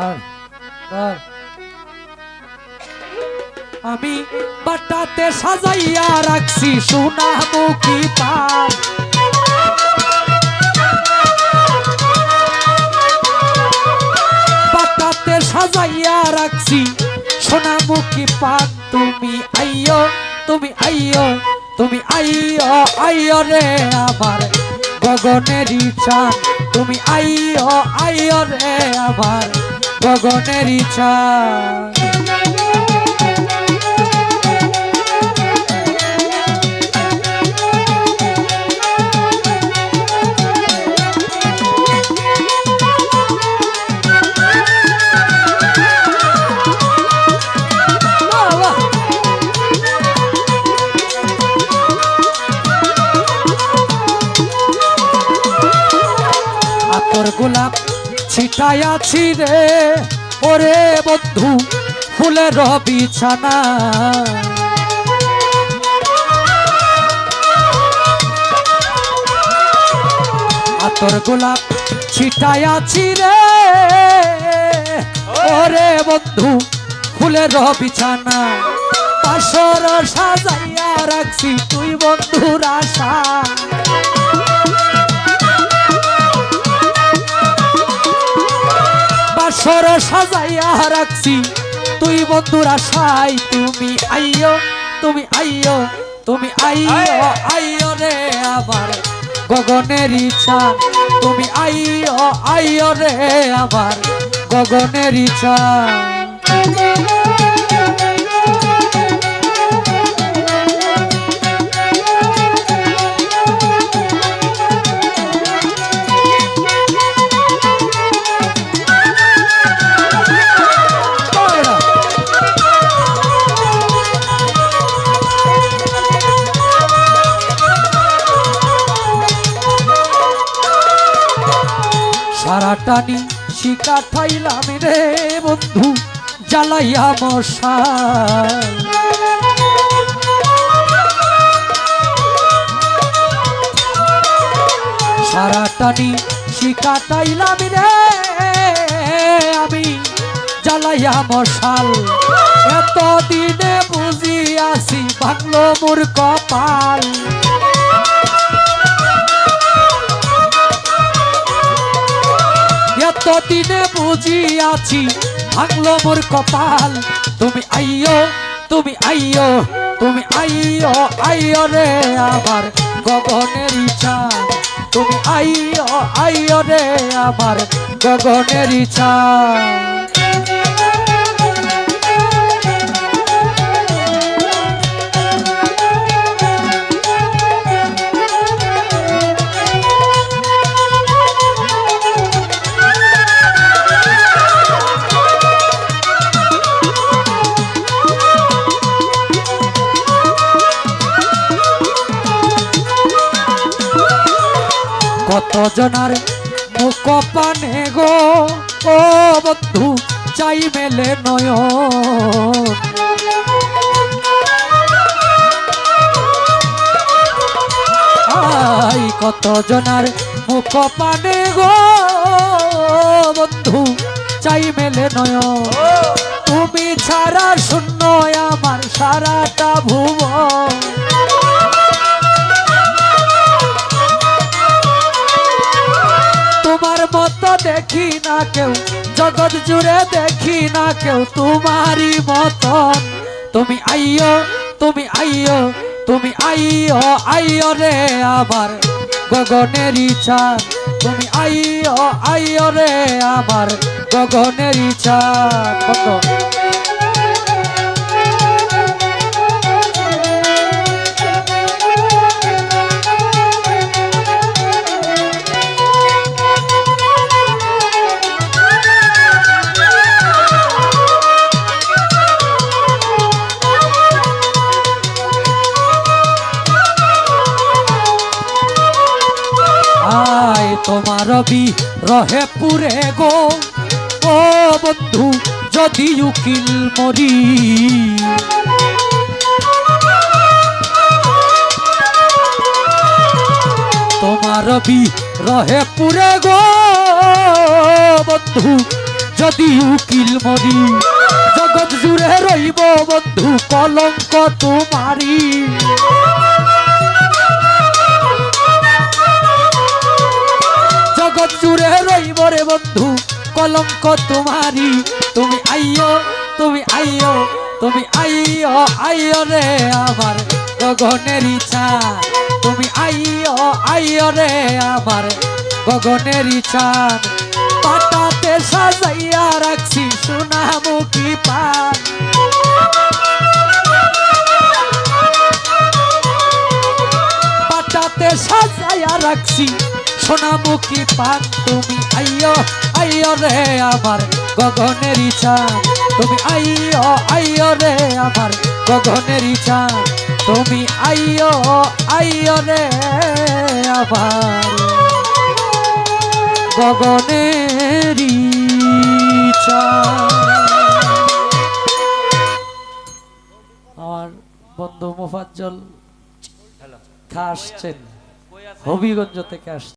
আর আর আমি বাটাতে সাজাইয়া রাখছি সোনামুখী পান, বাটাতে সাজাইয়া রাখছি সোনামুখী পান। তুমি আইয়ো, তুমি আইয়ো, তুমি আইয়ো, আইয়ো রে আমার গগনেরই চাঁদ। তুমি আইয়ো, আইয়ো রে আমার গগনেরই চাঁদ। তোর গোলাপ ছিটাইয়াছি রে ওরে বন্ধু ফুলের বিছানা, তোর গোলাপ ছিটাইয়াছি রে ওরে বন্ধু ফুলের বিছানা। পাশর সাজাইয়া রাখছি তুই বন্ধুর আশা, বাসর সাজাইয়া রাখছি তুই বন্ধুর আশায়। তুমি আইয়ো, তুমি আইয়ো, তুমি আইয়ো, আইয়ো রে আমার গগনেরই চাঁদ। তুমি আইয়ো, আইয়ো রে আমার গগনেরই চাঁদ। সারাটানি শিকা ঠাইলাম রে বন্ধু জ্বালাইয়া মশাল, সারাটানি শিকা ঠাইলাম রে আমি জ্বালাইয়া মশাল। এতদিনে বুঝিয়াছি ভাঙলো মোর কপাল, এতদিনে বুঝিয়াছি ভাঙলো মোর কপাল। তুমি আইয়ো, তুমি আইয়ো, তুমি আইয়ো, আইয়ো রে আমার গগনেরই চাঁদ। তুমি আইয়ো, আইয়ো রে আমার গগনেরই চাঁদ। কত জনার মুখ পানে গো ও বন্ধু চাই মেলে নয়ন, আই কত জনার মুখ পানে গো বন্ধু চাই মেলে নয়ন। তুমি ছাড়া শূন্য আমার সারাটা ভুবন, তোমার মতো দেখি না কেউ জগৎ জুড়ে, দেখি না কেউ তোমারই মতন। তুমি আইয়ো, তুমি আইয়ো, তুমি আইয়ো, আইয়ো রে আমার গগনেরই চাঁদ। তুমি আইয়ো, আইয়ো রে আমার গগনেরই চাঁদ। তোমার রহে পুরে গো ও বন্ধু যদি উকিল মরি, তোমার রহে পুরে গো বন্ধু যদি উকিল মরি জগৎ জুড়ে রইব বন্ধু কলঙ্ক তোমারি। জগৎ জুড়ে রইব রে বন্ধু কলঙ্ক তোমারি। তুমি আইও তুমি আইও তুমি আইও আইও রে আমার গগনের ইচ্ছা। তুমি আইও আইও রে আমার গগনের ইচ্ছা। পাটাতে সাজাইয়া রাখছি সোনামুখী পান। পাটাতে সাজাইয়া রাখছি সোনামুখী পান। তুমি আইও আইও রে আমার গগনের ইচ্ছা। তুমি আইও আইও রে আমার গগনের ইচ্ছা। তুমি আইও আইও রে আমার গগনের ইচ্ছা। আমার বন্ধু মোফাজ্জল খা আসছেন, হবিগঞ্জ থেকে আসছেন।